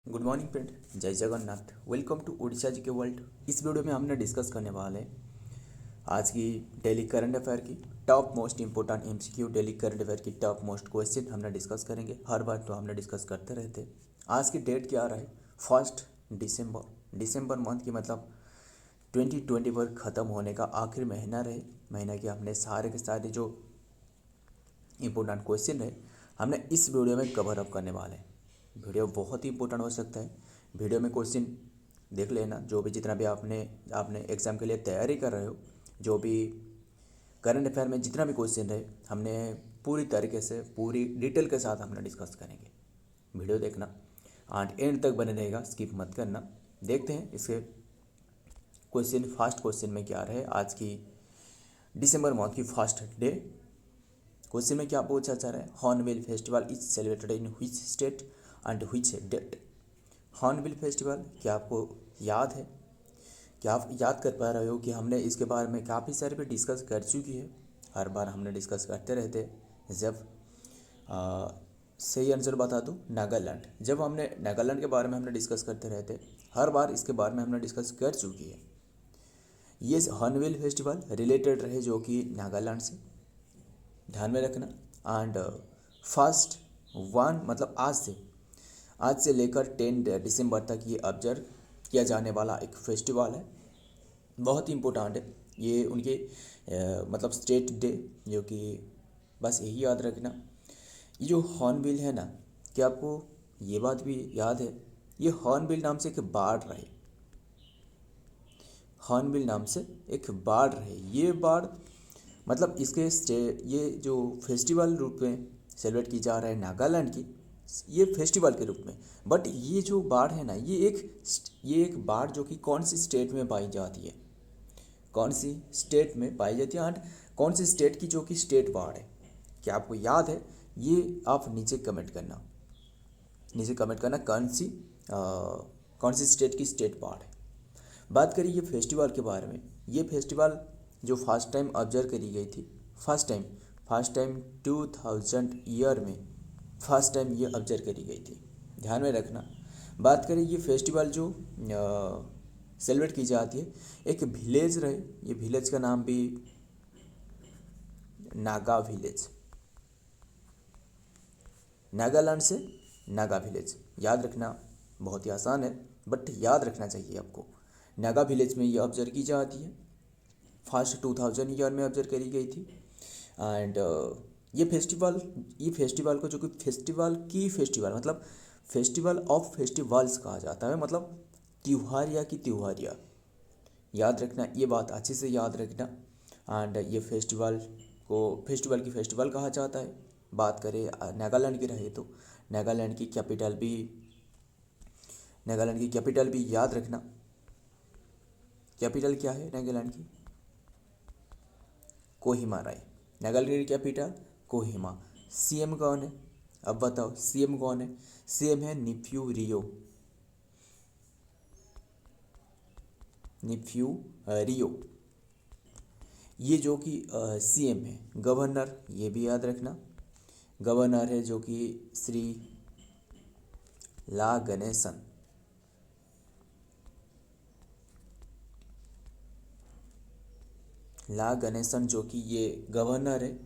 Good morning friend, जय Jagannath. Welcome to Orissa जी के world. इस वीडियो में हमने डिस्कस करने वाले हैं आज की डेली करंट अफेयर की top most important MCQ. Daily current affair की टॉप मोस्ट क्वेश्चन हमने डिस्कस करेंगे। हर बार तो हमने डिस्कस करते रहते। आज की डेट क्या आ रहा है? 1 दिसंबर मंथ की मतलब 2020 पर ख़त्म होने का आखिरी महीना रहे। महीने के हमने सारे के सारे जो इंपॉर्टेंट क्वेश्चन है हमने इस वीडियो में कवर अप करने वाले हैं। वीडियो बहुत ही इंपॉर्टेंट हो सकता है। वीडियो में क्वेश्चन देख लेना, जो भी जितना भी आपने एग्ज़ाम के लिए तैयारी कर रहे हो, जो भी करंट अफेयर में जितना भी क्वेश्चन है हमने पूरी तरीके से पूरी डिटेल के साथ हमने डिस्कस करेंगे। वीडियो देखना एंड एंड तक बने रहेगा, स्किप मत करना। देखते हैं इसके क्वेश्चन। फर्स्ट क्वेश्चन में क्या रहे आज की दिसंबर मंथ की फर्स्ट डे। क्वेश्चन में क्या पूछा जा रहा है? Hornbill festival is celebrated in which state and which date? Hornbill festival क्या आपको याद है? क्या आप याद कर पा रहे हो कि हमने इसके बारे में काफ़ी सारे भी डिस्कस कर चुकी है। हर बार हमने डिस्कस करते रहते। जब सही आंसर बता दूँ, नागालैंड। जब हमने नागालैंड के बारे में हमने डिस्कस करते रहते, हर बार इसके बारे में हमने डिस्कस कर चुकी है। ये हॉर्नबिल फेस्टिवल रिलेटेड रहे जो कि नागालैंड से, ध्यान में रखना। एंड फर्स्ट वन मतलब आज से लेकर 10 दिसंबर तक ये ऑब्जर्व किया जाने वाला एक फेस्टिवल है। बहुत ही इम्पोर्टेंट है ये उनके मतलब स्टेट डे, जो कि बस यही याद रखना। ये जो हॉर्नबिल है ना, क्या आपको ये बात भी याद है? ये हॉर्नबिल नाम से एक बाढ़ रहे। हॉर्नबिल नाम से एक बाढ़ रहे। ये बाढ़ मतलब ये जो फेस्टिवल रूप में सेलिब्रेट की जा रहा है नागालैंड की, ये फेस्टिवल के रूप में। बट ये जो बाढ़ है ना, ये एक बाढ़ जो कि कौन सी स्टेट में पाई जाती है, कौन सी स्टेट में पाई जाती है एंड कौन सी स्टेट की जो कि स्टेट बाढ़ है, क्या आपको याद है? ये आप नीचे कमेंट करना, कौन सी स्टेट की स्टेट बाढ़ है। बात करिए ये फेस्टिवल के बारे में। ये फेस्टिवल जो फर्स्ट टाइम ऑब्जर्व करी गई थी, फर्स्ट टाइम 2000 ईयर में फर्स्ट टाइम ये ऑब्जर्व करी गई थी, ध्यान में रखना। बात करें ये फेस्टिवल जो सेलिब्रेट की जाती है, एक विलेज रहे। ये विलेज का नाम भी नागा विलेज, नागालैंड से नागा विलेज। याद रखना बहुत ही आसान है, बट याद रखना चाहिए आपको। नागा विलेज में ये ऑब्जर्व की जाती है, फर्स्ट 2000 ईयर में ऑब्जर्व करी गई थी। एंड ये फेस्टिवल को जो कि फेस्टिवल मतलब फेस्टिवल ऑफ फेस्टिवल्स कहा जाता है, मतलब त्योहारिया की त्योहारिया। याद रखना, ये बात अच्छे से याद रखना। एंड ये फेस्टिवल कहा जाता है। बात करें नागालैंड की रहे तो नागालैंड की कैपिटल भी याद रखना। कैपिटल क्या है नागालैंड की? कोहिमा रहे। नागालैंड की कैपिटल कोहिमा। सीएम कौन है? अब बताओ सीएम कौन है? सीएम है निफ्यू रियो। ये जो कि सीएम है। गवर्नर ये भी याद रखना, गवर्नर है जो कि श्री ला गणेशन। जो कि ये गवर्नर है।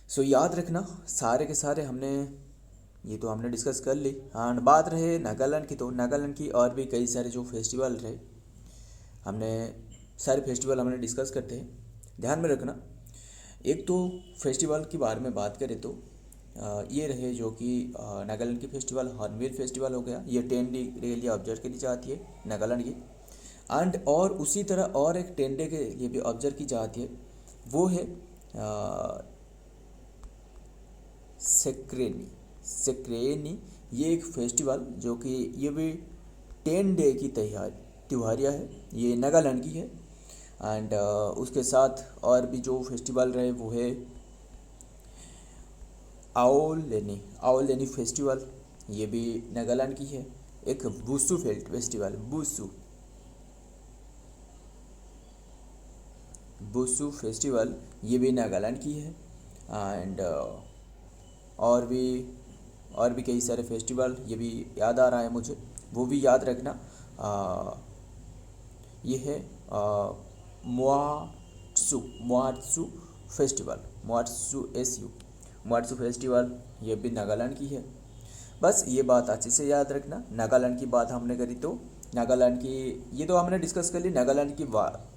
सो याद रखना सारे के सारे हमने डिस्कस कर ली। एंड बात रहे नागालैंड की, तो नागालैंड की और भी कई सारे जो फेस्टिवल रहे, सारे फेस्टिवल हमने डिस्कस करते हैं। ध्यान में रखना, एक तो फेस्टिवल के बारे में बात करें तो ये रहे जो कि नागालैंड की फेस्टिवल हॉर्नबिल फेस्टिवल हो गया। ये 10 डे के लिए ऑब्जर्व करी जाती है नागालैंड की। एंड और उसी तरह और एक 10 डे के लिए भी ऑब्जर्व की जाती है, वो है सेक्रेनी। ये एक फेस्टिवल जो कि ये भी 10 डे की त्योहारियाँ है, ये नागालैंड की है। एंड उसके साथ और भी जो फेस्टिवल रहे वो है आओलेनी फेस्टिवल, ये भी नागालैंड की है। एक बुसू फेस्टिवल, बुसू ये भी नागालैंड की है। एंड और भी और भी कई सारे फेस्टिवल ये भी याद आ रहा है मुझे, वो भी याद रखना। ये है मोआत्सु फेस्टिवल, मोआत्सु फेस्टिवल, ये भी नागालैंड की है। बस ये बात अच्छे से याद रखना। नागालैंड की बात हमने करी तो नागालैंड की, ये तो हमने डिस्कस कर ली नागालैंड की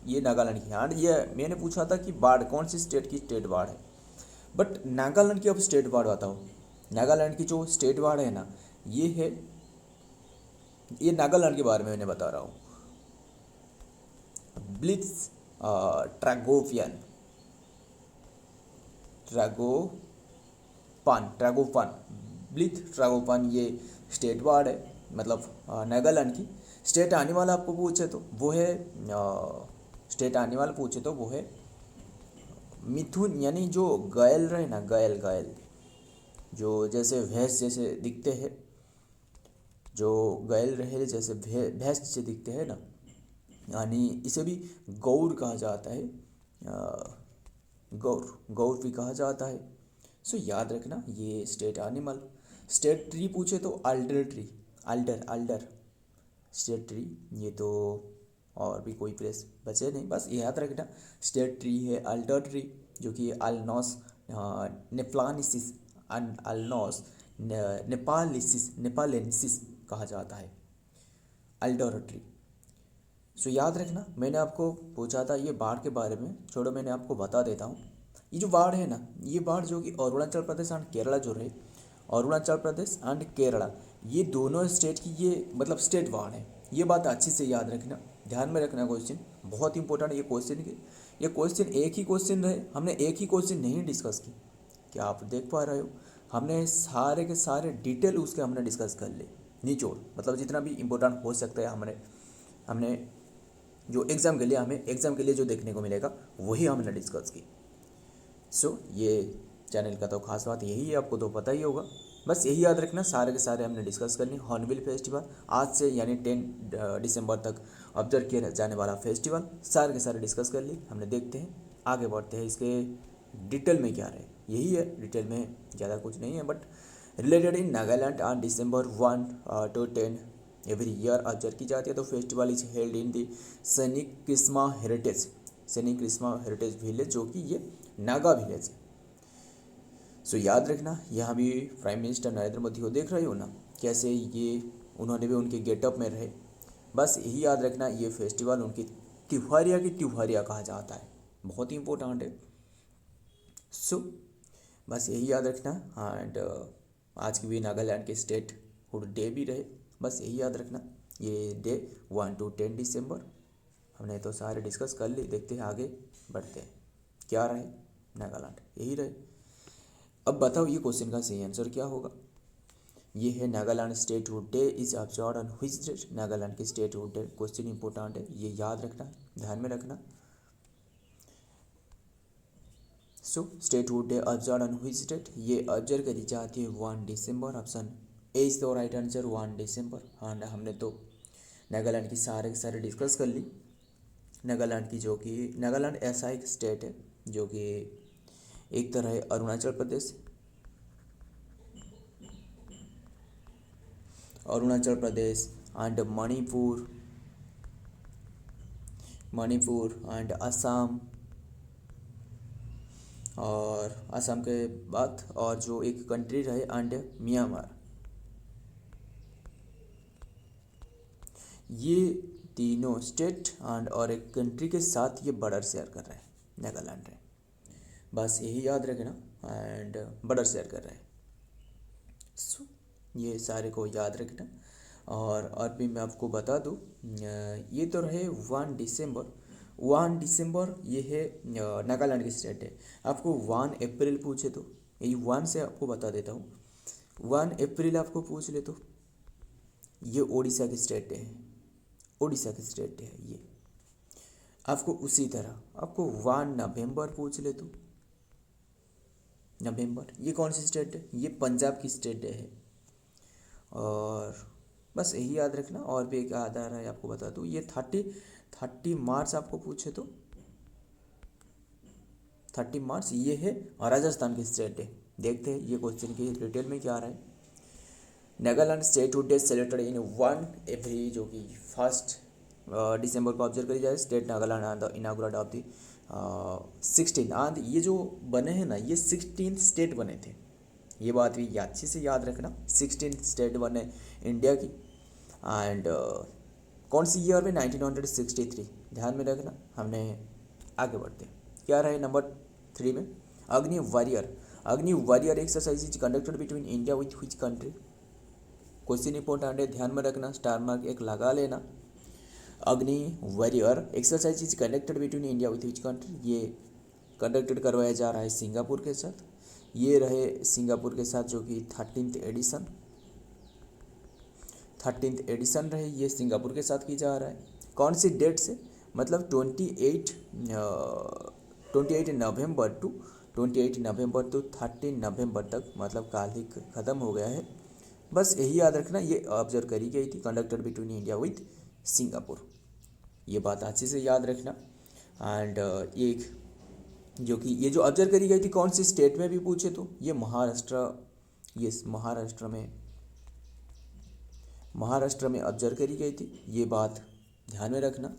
ये नागालैंड की। हाँ, ये मैंने पूछा था कि बाढ़ कौन सी स्टेट की स्टेट बाढ़ है, बट नागालैंड की अब स्टेट बाढ़ बताओ। नागालैंड की जो स्टेट बाढ़ है ना, ये है, ये नागालैंड के बारे में मैंने बता रहा हूँ। ब्लिट्स ट्रैगोपियन ट्रैगोपान ब्लिथ ट्रैगोपान, ये स्टेट वार्ड है, मतलब नागालैंड की। स्टेट एनिमल आपको पूछे तो वो है स्टेट एनिमल पूछे तो वो है मिथुन, यानी जो गैल रहे ना, गैल जो जैसे भैंस जैसे दिखते हैं, जो गैल रहे जैसे भैंस जैसे दिखते हैं ना, यानी इसे भी गौर कहा जाता है। गौर भी कहा जाता है। सो याद रखना ये स्टेट एनिमल। स्टेट ट्री पूछे तो अल्डर स्टेट ट्री, ये तो और भी कोई प्लेस बचे नहीं, बस याद रखना स्टेट ट्री है अल्डर ट्री, जो कि अल्नोस नेप्लानिसिस अल्नोस नेपालेंसिस कहा जाता है, अल्डर ट्री। सो याद रखना, मैंने आपको पूछा था ये बाढ़ के बारे में, छोड़ो मैंने आपको बता देता हूँ। ये जो बाढ़ है ना, ये बाढ़ जो कि अरुणाचल प्रदेश एंड केरला जो रहे, अरुणाचल प्रदेश एंड केरला, ये दोनों स्टेट की ये मतलब स्टेट बाढ़ है। ये बात अच्छे से याद रखना, ध्यान में रखना। क्वेश्चन बहुत इंपॉर्टेंट ये क्वेश्चन के, ये क्वेश्चन एक ही क्वेश्चन रहे, हमने एक ही क्वेश्चन नहीं डिस्कस की। क्या आप देख पा रहे हो, हमने सारे के सारे डिटेल उसके हमने डिस्कस कर ले, निचोड़, मतलब जितना भी इम्पोर्टेंट हो सकता है हमने जो एग्ज़ाम के लिए जो देखने को मिलेगा वही हमने डिस्कस की। सो ये चैनल का तो खास बात यही है, आपको तो पता ही होगा। बस यही याद रखना, सारे के सारे हमने डिस्कस करनी। हॉर्नबिल फेस्टिवल आज से यानी 10 दिसंबर तक ऑब्जर्व किया जाने वाला फेस्टिवल, सारे के सारे डिस्कस कर ली हमने। देखते हैं आगे बढ़ते हैं, इसके डिटेल में क्या रहे, यही है डिटेल में, ज़्यादा कुछ नहीं है। But related in Nagaland on December 1 to 10 every year observe की जाती है। तो फेस्टिवल इज हेल्ड इन दी सैनिक क्रिस्मा हेरिटेज विलेज, जो कि ये नागा विलेज है। सो याद रखना, यहाँ भी प्राइम मिनिस्टर नरेंद्र मोदी को देख रहे हो ना, कैसे ये उन्होंने भी उनके गेटअप में रहे। बस यही याद रखना, ये फेस्टिवल उनकी त्योहारिया कहा जाता है, बहुत ही इंपॉर्टेंट है। सो बस यही याद रखना। एंड आज की भी नागालैंड के स्टेट हुड डे भी रहे, बस यही याद रखना। ये डे 1 to 10 दिसंबर हमने तो सारे डिस्कस कर ली। देखते हैं आगे बढ़ते हैं, क्या रहे, नागालैंड यही रहे। अब बताओ ये क्वेश्चन का सही आंसर क्या होगा। ये है Nagaland statehood day is observed on which date. Nagaland के स्टेटहुड डे क्वेश्चन इंपॉर्टेंट है, ये याद रखना, ध्यान में रखना। So statehood day observed on which date, ये ऑब्जर्व करी जाती है 1 दिसंबर। Option A is the right answer, 1 दिसंबर। हाँ, हमने तो नागालैंड की सारे के सारे डिस्कस कर ली। नागालैंड की, जो कि नागालैंड ऐसा एक स्टेट है जो कि एक तरह है अरुणाचल प्रदेश एंड मणिपुर एंड असम, और असम के बाद और जो एक कंट्री रहे एंड म्यांमार। ये तीनों स्टेट एंड और एक कंट्री के साथ ये बॉर्डर शेयर कर रहे हैं, नागालैंड है। बस यही याद रखना, एंड बॉर्डर शेयर कर रहे हैं। सो ये सारे को याद रखना। और भी मैं आपको बता दूँ, ये तो रहे 1 दिसंबर ये है नागालैंड की स्टेट है। आपको 1 अप्रैल पूछे तो, यही 1 से आपको बता देता हूँ। 1 अप्रैल आपको पूछ ले तो ये उड़ीसा की स्टेट है, ये। आपको उसी तरह आपको 1 नवंबर पूछ ले तो, नवंबर ये कौन सी स्टेट है, ये पंजाब की स्टेट है। और बस यही याद रखना। और भी एक याद आ रहा है आपको बता दूँ, ये 30 मार्च आपको पूछे तो 30 मार्च ये है राजस्थान की स्टेट है। देखते हैं ये क्वेश्चन की डिटेल में क्या आ रहा है। Nagaland state would day celebrated in 1 every, जो कि 1 दिसंबर को ऑब्जर्व करी जाए state Nagaland and the inaugurate of the 16 and ये जो बने हैं ना ये 16 स्टेट बने थे, ये बात भी अच्छे से याद रखना। 16 स्टेट बने इंडिया की एंड कौन सी ईयर में 1963, ध्यान में रखना। हमने आगे बढ़ते क्या रहे नंबर 3 में अग्नि वॉरियर। अग्नि warrior exercise is conducted between India with which country. Question important है, ध्यान में रखना, स्टार मार्क एक लगा लेना। अग्नि warrior exercise is conducted between India with which country, ये कंडक्टेड करवाया जा रहा है सिंगापुर के साथ। ये रहे सिंगापुर के साथ जो कि 13th एडिशन रहे, ये सिंगापुर के साथ की जा रहा है। कौन सी डेट से, मतलब 28 नवंबर टू 13 नवंबर तक, मतलब काल ही ख़त्म हो गया है। बस यही याद रखना, ये ऑब्जर्व करी गई थी conducted between India with Singapore, ये बात अच्छे से याद रखना। एंड एक जो कि ये जो ऑब्जर्व करी गई थी कौन सी स्टेट में भी पूछे तो ये महाराष्ट्र में ऑब्जर्व करी गई थी, ये बात ध्यान में रखना।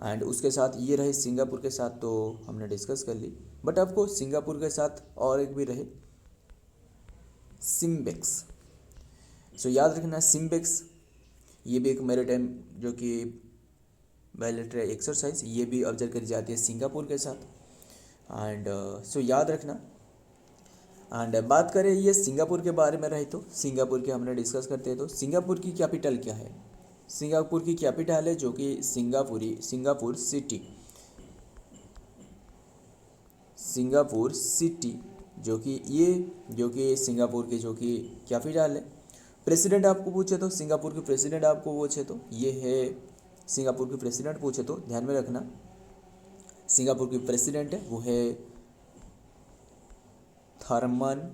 एंड उसके साथ ये रहे सिंगापुर के साथ तो हमने डिस्कस कर ली, बट आपको सिंगापुर के साथ और एक भी रहे सिम्बेक्स। सो याद रखना सिम्बेक्स, ये भी एक मैरीटाइम जो कि बायलैटरल एक्सरसाइज, ये भी ऑब्जर्व करी जाती है सिंगापुर के साथ। एंड सो याद रखना। एंड बात करें ये सिंगापुर के बारे में रहे तो सिंगापुर के हमने डिस्कस करते हैं तो सिंगापुर की कैपिटल क्या है। सिंगापुर की कैपिटल है जो कि सिंगापुर सिटी जो कि सिंगापुर की जो कि कैपिटल है। प्रेसिडेंट आपको पूछे तो सिंगापुर के प्रेसिडेंट आपको पूछे तो ये है सिंगापुर के प्रेसिडेंट पूछे तो ध्यान में रखना, सिंगापुर की प्रेसिडेंट है वो है थर्मन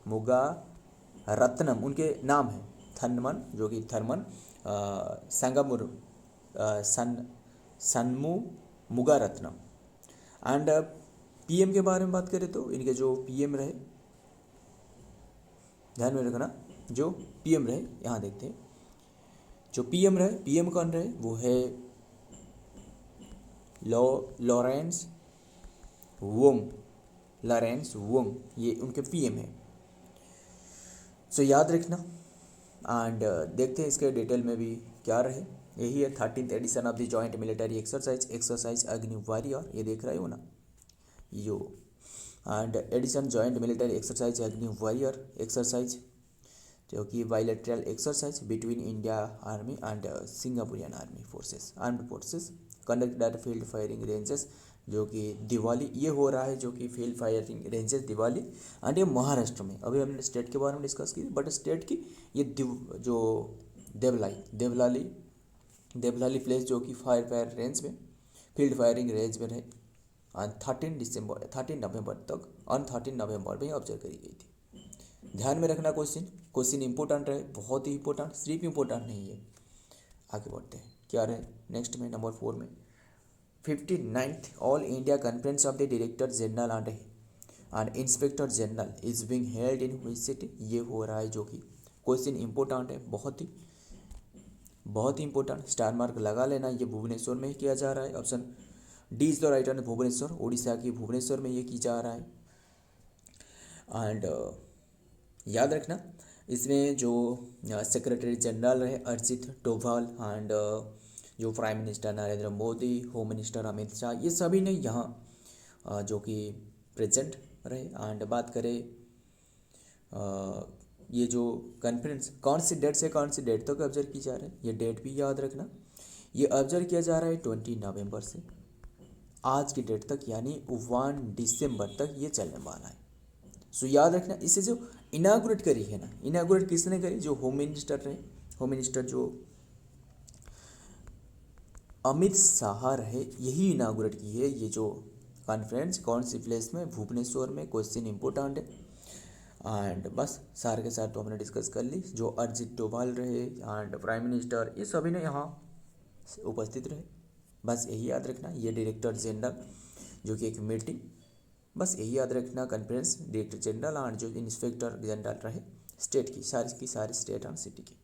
मुगारत्नम उनके नाम है। थर्मन जो कि सन्मू मुगारत्नम। एंड पीएम के बारे में बात करें तो इनके जो पीएम रहे, ध्यान में रखना, जो पीएम रहे यहाँ देखते हैं, जो पीएम कौन रहे वो है लॉरेंस वोंग, ये उनके पीएम है। सो याद रखना। एंड देखते हैं इसके डिटेल में भी क्या रहे। यही है 13th edition of the joint military exercise Agni warrior, ये देख रहे हो ना यो। And edition joint military exercise Agni warrior exercise जो कि bilateral exercise between India army and Singaporean armed forces conducted at field firing ranges, जो कि दिवाली ये हो रहा है, जो कि field firing ranges Deolali. And ये महाराष्ट्र में, अभी हमने स्टेट के बारे में डिस्कस की, बट स्टेट की ये जो देवलाली प्लेस जो कि फायर रेंज में फील्ड फायरिंग रेंज में रहे ऑन 13 नवंबर तक, ऑन 13 नवंबर में ऑब्जर्व करी गई थी। ध्यान में रखना, क्वेश्चन इंपॉर्टेंट रहे, बहुत ही इंपॉर्टेंट, सिर्फ इंपॉर्टेंट नहीं है। आगे बढ़ते हैं, क्या रहे नेक्स्ट में नंबर 4 में 59th all India conference of the director general and inspector general is being held in which city, ये हो रहा है, जो कि क्वेश्चन इंपॉर्टेंट है, बहुत ही इंपॉर्टेंट, स्टार मार्क लगा लेना। ये भुवनेश्वर में ही किया जा रहा है, option D is the right answer, Bhubaneswar, Odisha की भुवनेश्वर में ये की जा रहा है। एंड याद रखना इसमें जो सेक्रेटरी जनरल रहे अजित डोभाल एंड जो prime minister Narendra Modi, home minister Amit Shah, ये सभी ने यहाँ जो कि प्रेजेंट रहे। एंड बात करें ये जो कॉन्फ्रेंस कौन सी डेट से कौन सी डेट तक ऑब्जर्व की जा रही है, ये डेट भी याद रखना। ये ऑब्जर्व किया जा रहा है 20 नवंबर से आज की डेट तक, यानी 1 दिसंबर तक ये चलने वाला है। सो याद रखना, इसे जो इनागुरेट करी है ना, इनागुरेट किसने करी, जो होम मिनिस्टर रहे, होम मिनिस्टर जो अमित शाह रहे, यही इनागुरेट की है ये जो कॉन्फ्रेंस। कौन सी प्लेस में, भुवनेश्वर में, क्वेश्चन इंपॉर्टेंट है। एंड बस सारे के साथ तो हमने डिस्कस कर ली, जो अजित डोभाल रहे एंड प्राइम मिनिस्टर, ये सभी ने यहाँ उपस्थित रहे। बस यही याद रखना, ये डायरेक्टर जनरल जो कि एक मीटिंग, बस यही याद रखना, कॉन्फ्रेंस डायरेक्टर जनरल और जो इंस्पेक्टर जनरल रहे स्टेट की सारी स्टेट और सिटी की।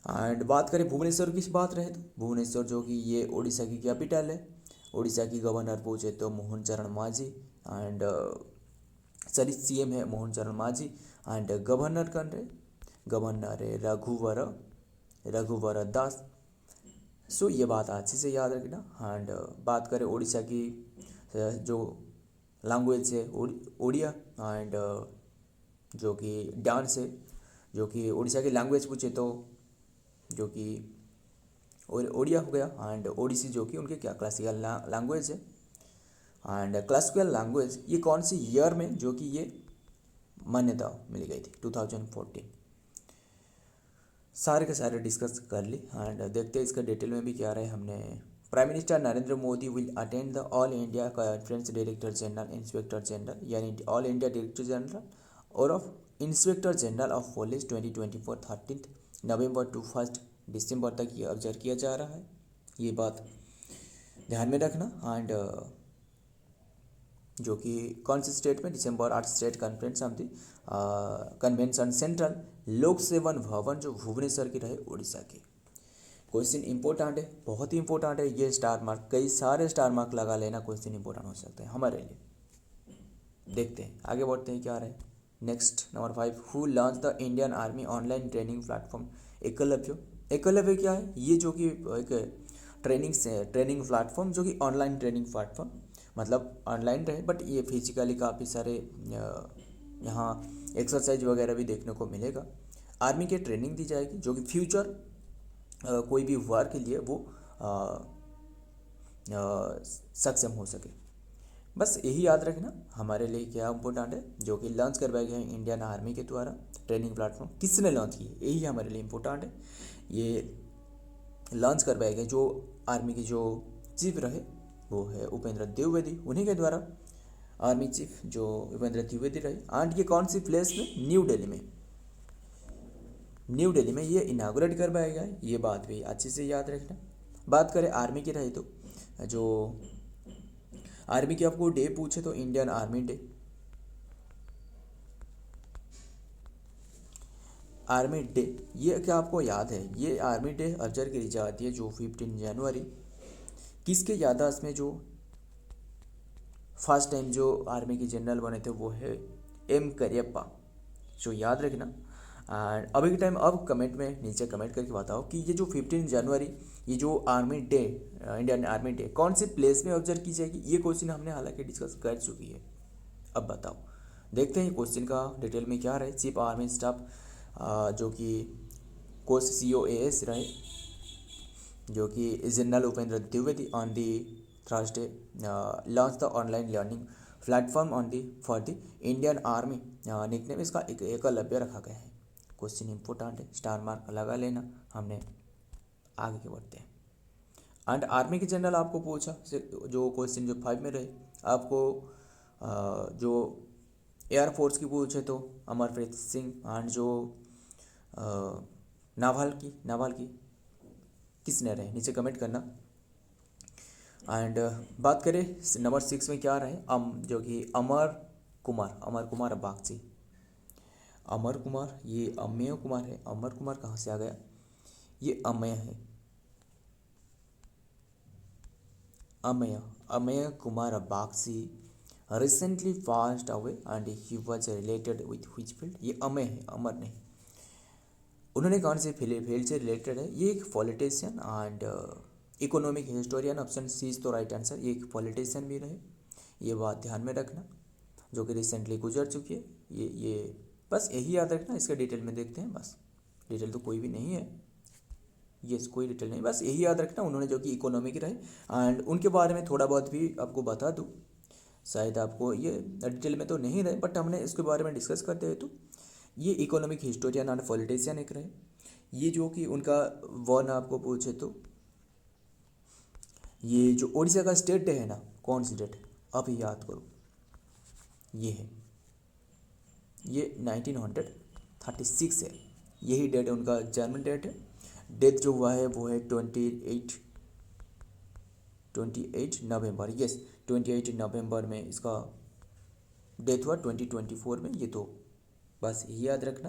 एंड बात करें भुवनेश्वर की बात रहे तो भुवनेश्वर जो कि ये उड़ीसा की कैपिटल है। उड़ीसा की गवर्नर पूछे तो मोहन चरण मांझी एंड सॉरी सीएम है मोहन चरण मांझी एंड गवर्नर कौन रहे, गवर्नर है रघुवर दास। सो ये बात अच्छे से याद रखना। एंड बात करें उड़ीसा की जो लैंग्वेज है उड़िया एंड जो कि डांस है, जो कि उड़ीसा की लैंग्वेज पूछे तो जो कि ओडिया हो गया एंड ओडिसी जो कि उनके क्या क्लासिकल लैंग्वेज है। एंड क्लासिकल लैंग्वेज ये कौन सी ईयर में जो कि ये मान्यता मिल गई थी, 2014। सारे के सारे डिस्कस कर ली एंड देखते हैं इसका डिटेल में भी क्या रहे हमने। Prime minister Narendra Modi will attend the all India conference director general inspector general यानी ऑल इंडिया डायरेक्टर जनरल और of inspector general of police 2024 13 नवंबर टू 1 दिसंबर तक ये ऑब्जर्व किया जा रहा है। ये बात ध्यान में रखना। एंड जो कि कौन से स्टेट में, दिसंबर 8 state conference of the convention central लोक सेवन भवन जो भुवनेश्वर की रहे उड़ीसा की। क्वेश्चन इंपॉर्टेंट है, बहुत ही इंपॉर्टेंट है ये। स्टार मार्क, कई सारे स्टार मार्क लगा लेना, क्वेश्चन इंपॉर्टेंट हो सकते हैं हमारे लिए। देखते हैं आगे बढ़ते हैं क्या रहे। Next number 5, who launch the Indian army online training platform Eklavya. Eklavya क्या है, ये जो कि एक ट्रेनिंग प्लेटफॉर्म जो कि ऑनलाइन ट्रेनिंग प्लेटफॉर्म, मतलब ऑनलाइन रहे बट ये फिजिकली काफ़ी सारे यहाँ एक्सरसाइज वगैरह भी देखने को मिलेगा। आर्मी के ट्रेनिंग दी जाएगी जो कि फ्यूचर कोई भी वार के लिए वो सक्षम हो सके। बस यही याद रखना हमारे लिए क्या इम्पोर्टेंट है, जो कि लॉन्च करवाया गया है इंडियन आर्मी के द्वारा ट्रेनिंग प्लेटफॉर्म। किसने लॉन्च की, यही हमारे लिए इम्पोर्टेंट है। ये लॉन्च करवाया गया जो आर्मी के जो चीफ रहे वो है उपेंद्र द्विवेदी, उन्हीं के द्वारा आर्मी चीफ जो उपेंद्र द्विवेदी रहे। एंड ये कौन सी प्लेस में, न्यू दिल्ली में ये इनाग्रेट करवाया गया है। ये बात भी अच्छे से याद रखना। बात करें आर्मी की रहे तो जो आर्मी की आपको डे पूछे तो Indian army day, army day ये क्या आपको याद है, ये आर्मी डे ऑब्जर्व की जाती है जो 15 जनवरी। किसके याददाश्त में जो फर्स्ट टाइम जो आर्मी के जनरल बने थे वो है एम करियप्पा, जो याद रखना। एंड अभी के टाइम अब कमेंट में नीचे कमेंट करके बताओ कि ये जो 15 जनवरी ये जो army day Indian army day कौन से प्लेस में ऑब्जर्व की जाएगी। ये क्वेश्चन हमने हालांकि डिस्कस कर चुकी है। अब बताओ, देखते हैं क्वेश्चन का डिटेल में क्या रहे। चीफ आर्मी स्टाफ जो कि कोच COAS रहे जो कि general Upendra Dwivedi on the Thursday launch the online learning platform on the for the Indian army. Nickname इसका एकलव्य रखा गया है। क्वेश्चन इंपॉर्टेंट है, स्टार मार्क लगा लेना। हमने आगे के बढ़ते हैं। एंड आर्मी के जनरल आपको पूछा जो क्वेश्चन जो 5 में रहे आपको जो एयरफोर्स की पूछे तो अमरप्रीत सिंह एंड जो नाभाल की किसने रहे, नीचे कमेंट करना। एंड बात करें नंबर 6 में क्या रहे, जो कि अमर कुमार बागची। अमर कुमार ये अमेय कुमार है। अमर कुमार कहाँ से आ गया, ये अमेय है। Amey Kumar Bagchi recently passed away and he was related with which field. ये अमेय है, अमर नहीं। उन्होंने कौन से फील्ड से रिलेटेड है, ये एक politician and economic historian. Option C तो राइट आंसर, ये एक पॉलिटिशियन भी रहे। ये बात ध्यान में रखना, जो कि रिसेंटली गुजर चुकी है। ये बस यही याद रखना। इसके डिटेल में देखते हैं, बस डिटेल तो कोई भी नहीं है, ये कोई डिटेल नहीं, बस यही याद रखना उन्होंने जो कि इकोनॉमिक रहे। एंड उनके बारे में थोड़ा बहुत भी आपको बता दूँ, शायद आपको ये डिटेल में तो नहीं रहे बट हमने इसके बारे में डिस्कस करते हैं। तो ये इकोनॉमिक हिस्टोरियन एंड पॉलिटिशियन एक रहे। ये जो कि उनका वन आपको पूछे तो ये जो उड़ीसा का स्टेट डे है ना, कौन सी डेट है अभी याद करो, ये है, ये 1936 है। यही डेट है उनका जन्म डेट है। डेथ जो हुआ है वो है 28 नवंबर, यस 28 नवंबर में इसका डेथ हुआ 2024 में। ये तो बस यही याद रखना।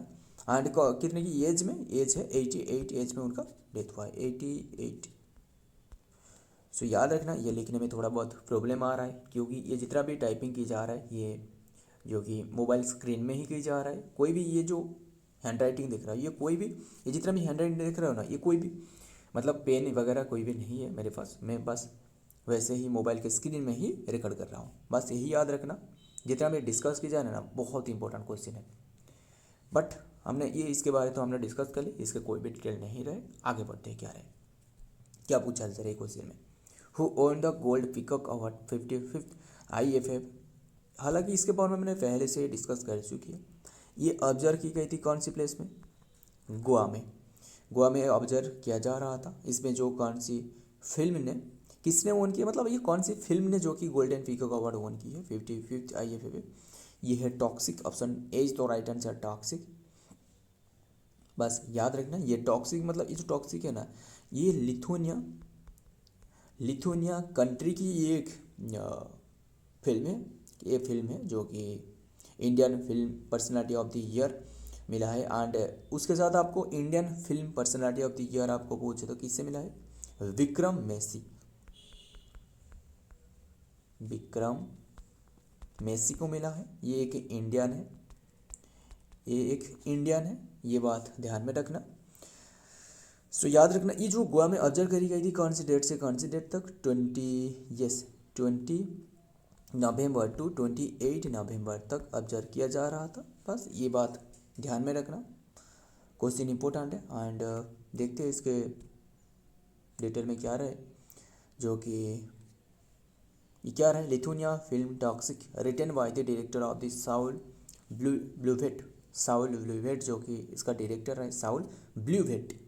एंड कितने की एज में, एज है 88 एज में उनका डेथ हुआ है 88। सो याद रखना, ये लिखने में थोड़ा बहुत प्रॉब्लम आ रहा है क्योंकि ये जितना भी टाइपिंग की जा रहा है ये जो कि मोबाइल स्क्रीन में ही की जा रहा है। कोई भी ये जो हैंड राइटिंग दिख रहा है, ये कोई भी, ये जितना भी हैंड राइटिंग दिख रहा हो ना, ये कोई भी मतलब पेन वगैरह कोई भी नहीं है मेरे पास। मैं बस वैसे ही मोबाइल के स्क्रीन में ही रिकॉर्ड कर रहा हूँ। बस यही याद रखना, जितना भी डिस्कस की जाए ना, बहुत इंपॉर्टेंट क्वेश्चन है। बट हमने ये इसके बारे तो हमने डिस्कस कर ली, इसके कोई भी डिटेल नहीं रहे। आगे बढ़ते हैं, क्या रहे, क्या पूछा जा रहा है क्वेश्चन में। Who own the gold peacock award 55th IFF। हालांकि इसके बारे में मैंने पहले से डिस्कस कर चुकी है। ये ऑब्जर्व की गई थी कौन सी प्लेस में, गोवा में। गोवा में ऑब्जर्व किया जा रहा था। इसमें जो कौन सी फिल्म ने, किसने ओन किया, मतलब ये कौन सी फिल्म ने जो कि गोल्डन पीकॉक अवार्ड ओन की है 55th IFF। ये है टॉक्सिक, ऑप्शन एज तो राइट आंसर टॉक्सिक। बस याद रखना, ये टॉक्सिक मतलब ये जो टॉक्सिक है ना, ये लिथुनिया कंट्री की ये एक फिल्म है। ये फिल्म है जो कि Indian film personality of the year मिला है। एंड उसके साथ आपको Indian film personality of the year आपको पूछे तो किससे मिला है, विक्रम मेसी को मिला है। ये एक इंडियन है, ये बात ध्यान में रखना। सो याद रखना, ये जो गोवा में ऑब्जर्व करी गई थी कौन सी डेट से कौन सी डेट तक, 20 नवंबर टू 28 नवंबर तक ऑब्जर्व किया जा रहा था। बस ये बात ध्यान में रखना, क्वेश्चन इंपॉर्टेंट है। एंड देखते हैं इसके डिटेल में क्या रहे, जो कि ये क्या रहे, Lithuania film Toxic written by the director of the Saule Bliuvaite, जो कि इसका डायरेक्टर है Saule Bliuvaite,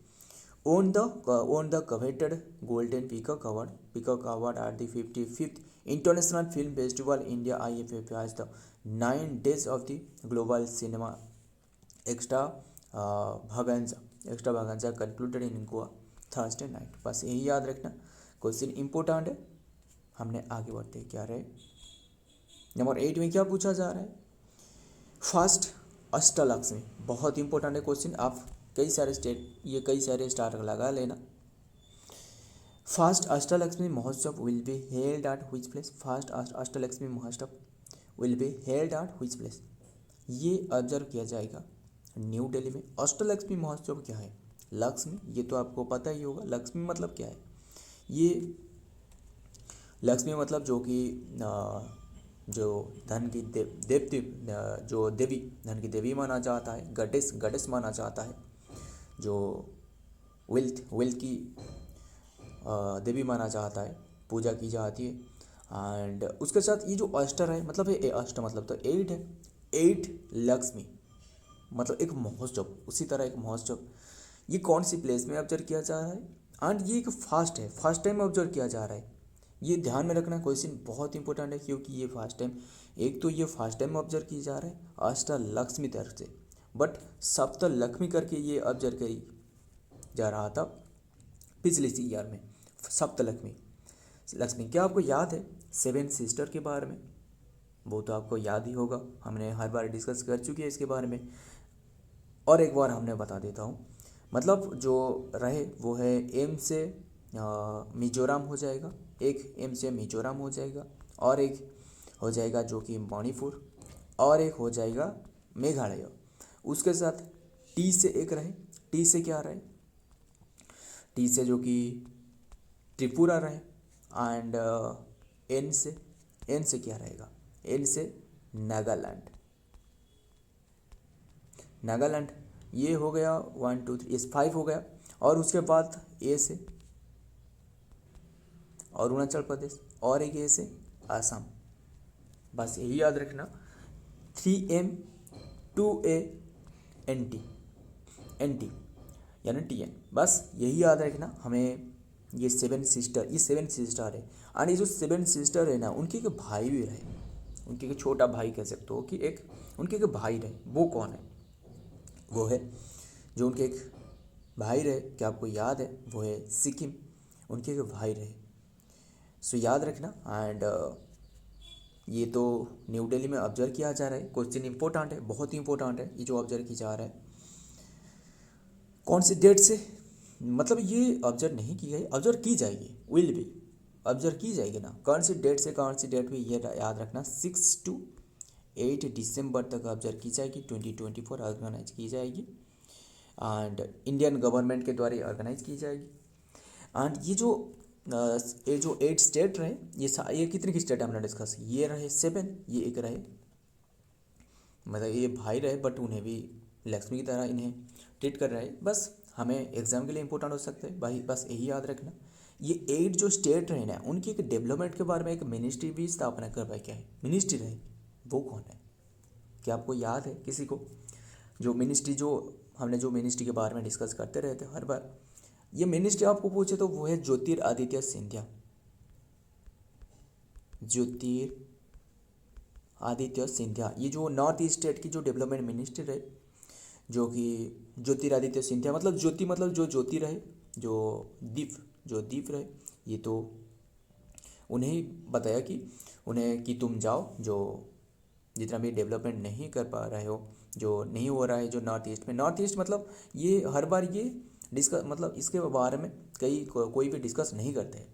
won the coveted golden peacock award at the 55th international film festival India IFF as the 9 days of the global cinema extravaganza concluded in Goa Thursday night। बस यही याद रखना, question important है। हमने आगे बढ़ते हैं, क्या रहे, नंबर 8 में क्या पूछा जा रहा है, फर्स्ट अष्टलक्ष्मी। बहुत इंपॉर्टेंट है क्वेश्चन, आप कई सारे स्टार लगा लेना। First Ashtalakshmi Mahotsav will be held at which place, first Ashtalakshmi Mahotsav will be held at which place. ये ऑब्जर्व किया जाएगा न्यू दिल्ली में। अष्टलक्ष्मी महोत्सव क्या है, लक्ष्मी, ये तो आपको पता ही होगा। लक्ष्मी मतलब क्या है, ये लक्ष्मी मतलब जो कि जो धन की जो देवी, धन की देवी माना जाता है, गडेस माना जाता है, जो वेल्थ की देवी माना जाता है, पूजा की जाती है। एंड उसके साथ ये जो अष्टर है, मतलब ये अष्ट मतलब तो 8 है, 8 लक्ष्मी मतलब एक महोत्सव, उसी तरह एक महोत्सव। ये कौन सी प्लेस में ऑब्जर्व किया जा रहा है, एंड ये एक फास्ट है, फर्स्ट टाइम ऑब्जर्व किया जा रहा है। ये ध्यान में रखना, क्वेश्चन बहुत इंपॉर्टेंट है क्योंकि ये फर्स्ट टाइम, एक तो ये फर्स्ट टाइम ऑब्जर्व की जा रहा है अष्टलक्ष्मी तरफ से, बट सप्तलक्ष्मी करके ये ऑब्जर्व करी जा रहा था पिछले ईयर में। लक्ष्मी क्या आपको याद है 7 सिस्टर के बारे में, वो तो आपको याद ही होगा, हमने हर बार डिस्कस कर चुके हैं इसके बारे में। और एक बार हमने बता देता हूँ, मतलब जो रहे वो है एम से मिजोरम हो जाएगा, एक एम से मिजोरम हो जाएगा, और एक हो जाएगा जो कि मणिपुर, और एक हो जाएगा मेघालय। उसके साथ टी से एक रहे, टी से क्या रहे, टी से जो कि त्रिपुरा रहे। एंड एन से क्या रहेगा, एन से नागालैंड। ये हो गया 1 2 3 5 हो गया। और उसके बाद ए से अरुणाचल प्रदेश, और एक ए से असम। बस यही याद रखना, 3M 2A NT यानी TN। बस यही याद रखना हमें। ये 7 सिस्टर है। और ये जो 7 सिस्टर है ना, उनके एक भाई भी रहे, उनके एक छोटा भाई कह सकते हो कि एक उनके एक भाई रहे। वो कौन है, वो है जो उनके एक भाई रहे, क्या आपको याद है, वो है सिक्किम, उनके के भाई रहे। सो याद रखना। एंड ये तो न्यू दिल्ली में ऑब्जर्व किया जा रहा है। क्वेश्चन इंपॉर्टेंट है, बहुत ही इंपॉर्टेंट है ये जो ऑब्जर्व किया जा रहा है। कौन सी डेट से, मतलब ये ऑब्जर्व नहीं की गई, ऑब्जर्व की जाएगी, विल भी ऑब्जर्व की जाएगी ना। कौन सी डेट से कौन सी डेट में, ये याद रखना 6 to 8 दिसंबर तक ऑब्जर्व की जाएगी, 2024 ऑर्गेनाइज की जाएगी। एंड इंडियन गवर्नमेंट के द्वारा ऑर्गेनाइज की जाएगी। एंड ये जो 8 स्टेट रहे, ये कितने की स्टेट हमने डिस्कस, ये रहे 7, ये एक रहे, मतलब ये भाई रहे बट उन्हें भी लक्ष्मी की तरह इन्हें ट्रीट कर रहा है। बस हमें एग्जाम के लिए इंपॉर्टेंट हो सकते हैं भाई, बस यही याद रखना। ये 8 जो स्टेट रहे ना, उनकी एक डेवलपमेंट के बारे में एक मिनिस्ट्री भी स्थापना करवाई। क्या है मिनिस्ट्री रहे, वो कौन है, क्या आपको याद है किसी को? जो मिनिस्ट्री, जो हमने जो मिनिस्ट्री के बारे में डिस्कस करते रहते हर बार, ये मिनिस्ट्री आपको पूछे तो वो है ज्योतिरादित्य सिंधिया। ज्योतिरादित्य सिंधिया, ये जो नॉर्थ ईस्ट स्टेट की जो डेवलपमेंट मिनिस्टर है, जो कि ज्योतिरादित्य सिंधिया, मतलब ज्योति मतलब जो ज्योति रहे, जो दीप रहे, ये तो उन्हें ही बताया कि उन्हें कि तुम जाओ, जो जितना भी डेवलपमेंट नहीं कर पा रहे हो, जो नहीं हो रहा है जो नॉर्थ ईस्ट में, नॉर्थ ईस्ट मतलब ये हर बार ये डिस्कस, मतलब इसके बारे में कोई भी डिस्कस नहीं करते हैं।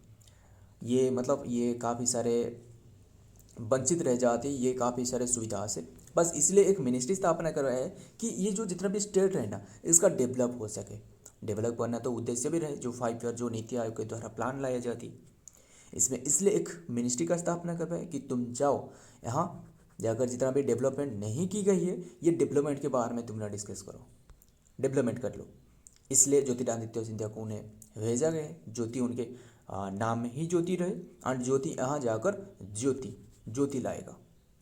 ये मतलब ये काफ़ी सारे वंचित रह जाते हैं ये काफ़ी सारे सुविधा से, बस इसलिए एक मिनिस्ट्री स्थापना करवाया है कि ये जो जितना भी स्टेट रहे ना, इसका डेवलप हो सके। डेवलप करना तो उद्देश्य भी रहे, जो 5 ईयर जो नीति आयोग के द्वारा प्लान लाया जाती, इसमें इसलिए एक मिनिस्ट्री का स्थापना करवाया कि तुम जाओ यहाँ जाकर जितना भी डेवलपमेंट नहीं की गई है, ये डेवलपमेंट के बारे में तुम ना डिस्कस करो, डेवलपमेंट कर लो। इसलिए ज्योतिरादित्य सिंधिया को उन्हें भेजा गया है। ज्योति उनके नाम में ही ज्योति रहे, और ज्योति यहाँ जाकर ज्योति लाएगा,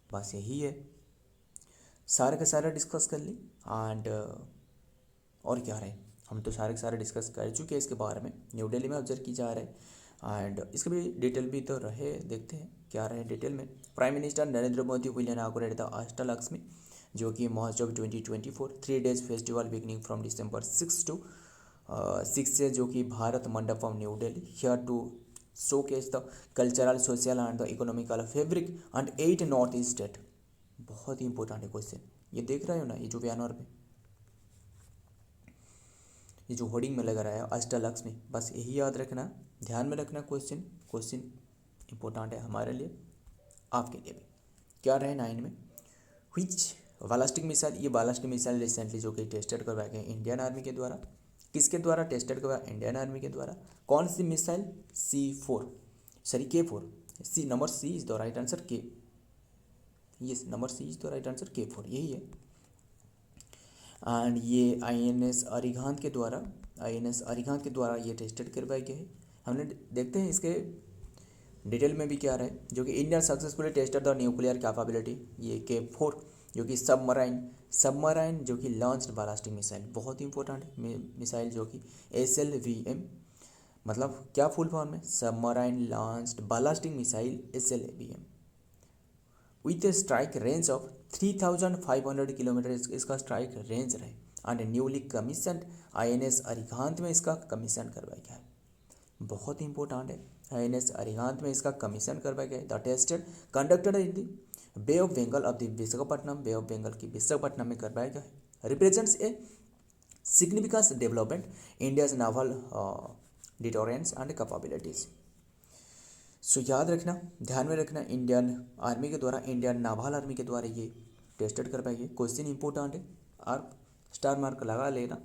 बस यही है। सारे के सारे डिस्कस कर ली। एंड और क्या रहे, हम तो सारे के सारे डिस्कस कर चुके हैं इसके बारे में, न्यू दिल्ली में ऑब्जर्व की जा रहे हैं। एंड इसके भी डिटेल भी तो रहे, देखते हैं क्या रहे डिटेल में। Prime minister Narendra Modi will inaugurate the Ashtalakshmi, जो कि Mahotsav 2024 3 days festival beginning from December 6 से, जो कि Bharat Mandapam new Delhi, here to showcase the cultural, social and the economical fabric and 8 north east state. बहुत ही इंपॉर्टेंट है क्वेश्चन, ये देख रहे हो ना, ये जो बैनर पे ये जो होर्डिंग में लगा रहा है अष्टलक्ष्मी, बस यही याद रखना, ध्यान में रखना। क्वेश्चन इंपॉर्टेंट है हमारे लिए, आपके लिए भी। क्या रहे 9 में, व्हिच बालास्टिक मिसाइल, ये बालास्टिक मिसाइल रिसेंटली जो कि टेस्टेड करवाए गए इंडियन आर्मी के द्वारा। किसके द्वारा टेस्टेड करवाया, इंडियन आर्मी के द्वारा। कौन सी missile, K4, number C is the right answer, K, yes number C is the right answer, K4 यही है। एंड ये INS अरिहंत के द्वारा ये टेस्टेड करवाए गए हैं। हमने देखते हैं इसके डिटेल में भी क्या रहे, जो कि India successfully tested the nuclear capability, ये K4 जो कि सबमराइन जो कि लॉन्च्ड बालास्टिक मिसाइल, बहुत इंपॉर्टेंट मिसाइल, जो कि SLBM, मतलब क्या फुल फॉर्म है, submarine launched ballistic missile SLBM, with a strike range of 3500 kilometre, इसका स्ट्राइक रेंज रहे। And newly commission INS Arihant में इसका कमीशन करवाया गया है, बहुत इंपॉर्टेंट है। INS अरिहंत में इसका कमीशन करवाया गया है। The tested conducted in the bay of Bengal of the Visakhapatnam, bay of Bengal की विशाखापट्टनम में करवाया गया है। Represents a significance development India's naval deterrence and capabilities. So याद रखना, ध्यान में रखना, इंडियन आर्मी के द्वारा, इंडियन नावल आर्मी के द्वारा ये टेस्टेड करवाया गया। क्वेश्चन इंपॉर्टेंट है, और स्टार मार्क लगा लेना।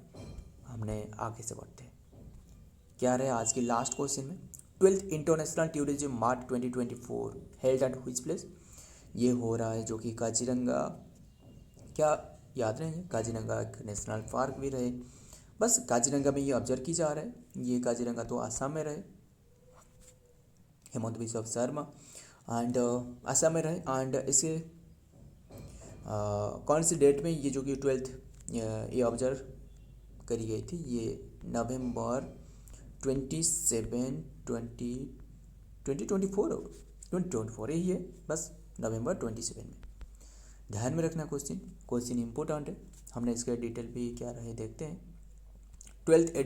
हमने आगे से बढ़ते हैं, क्या रहे आज की लास्ट क्वेश्चन में। 12th international tourism mart 2024 held at which place, ये हो रहा है जो कि काजीरंगा, क्या याद रहेंगे, काजीरंगा एक नेशनल पार्क भी रहे, बस काजीरंगा में ये ऑब्जर्व की जा रहा है। ये काजीरंगा तो आसाम में रहे, हेमंत बिश्व शर्मा, एंड आसाम में रहे। एंड इसे कौन सी डेट में ये जो कि 12th ये ऑब्जर्व करी गई थी, ये नवंबर 27 2024 यही है, बस नवंबर 27 में। ध्यान में रखना क्वेश्चन इंपॉर्टेंट है। हमने इसके डिटेल भी क्या रहे देखते हैं। 12th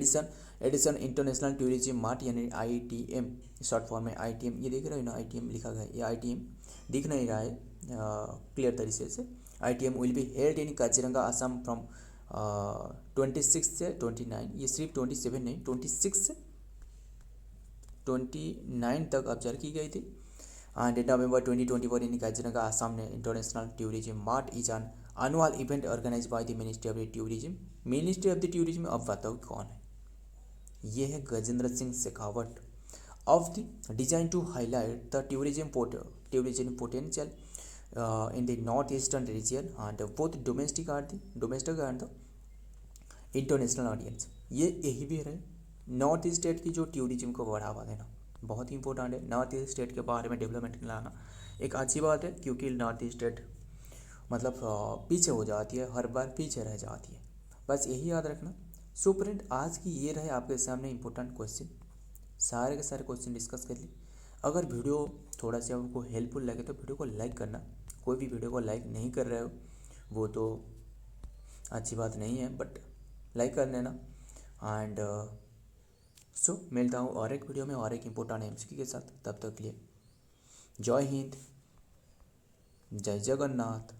edition international tourism mart यानी ITM शॉर्ट फॉर्म में ITM, ये देख रहे हो ना ITM लिखा गया है, ये ITM दिख नहीं रहा है क्लियर तरीके से। ITM will be held in Kaziranga Assam from 26 से 29, ये सिर्फ 27 नहीं 26 से 29 तक ऑब्जर्व की गई थी। एंड November 2024 इन काजीरंगा आसाम ने international tourism mart is an annual event organized by the Ministry of the Tourism। Ministry of the tourism अब बताओ कौन है, ये है Gajendra Singh Shekhawat. Of the design to highlight the tourism potential in the north eastern region and both domestic and the international audience. ये यही भी रहे नॉर्थ ईस्ट स्टेट की जो टूरिज्म को बढ़ावा देना बहुत ही इंपॉर्टेंट है। नॉर्थ ईस्ट स्टेट के बारे में डेवलपमेंट लाना एक अच्छी बात है, क्योंकि नॉर्थ ईस्ट स्टेट मतलब पीछे हो जाती है, हर बार पीछे रह जाती है, बस यही याद रखना। सो फ्रेंड, आज की ये रहे आपके सामने इंपॉर्टेंट क्वेश्चन, सारे के सारे क्वेश्चन डिस्कस कर लिए। अगर वीडियो थोड़ा सा आपको हेल्पफुल लगे तो वीडियो को लाइक करना। कोई भी वीडियो को लाइक नहीं कर रहे हो वो तो अच्छी बात नहीं है, बट लाइक कर लेना। एंड सो मिलता हूँ और एक वीडियो में और एक इम्पोर्टेंट MCQ के साथ। तब तक के लिए जय हिंद, जय जगन्नाथ।